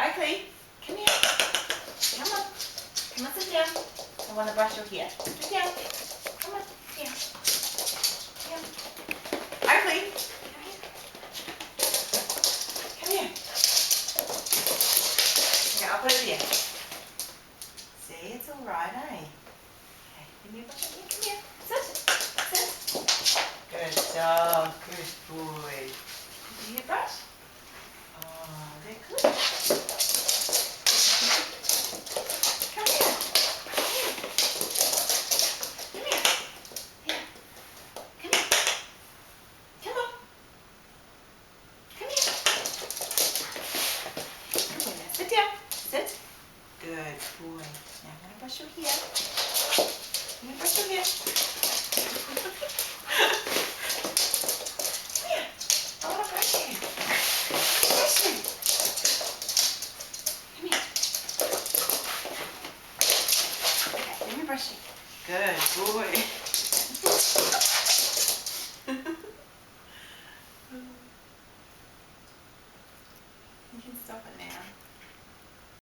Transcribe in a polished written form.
Icely, come here. Come on. Come on, sit down. I want to brush your hair. Sit down. Come on. Here. Here. Icely, come here. Come here. Okay, I'll put it there. See, it's all right, eh? Okay, give me a brush your hair. Come here. Sit. Sit. Good dog. Good boy. Did you hear brush? Oh, they're good. Come here. Come here. Here. Come here. Come on. Come here. Good boy. Now sit down. Sit. Good boy. Now I'm going to brush your hair. I'm going to brush your hair. Come here. I want to brush you. Brush you. Come here. Okay, let me brush you. Good boy. You can stop it now.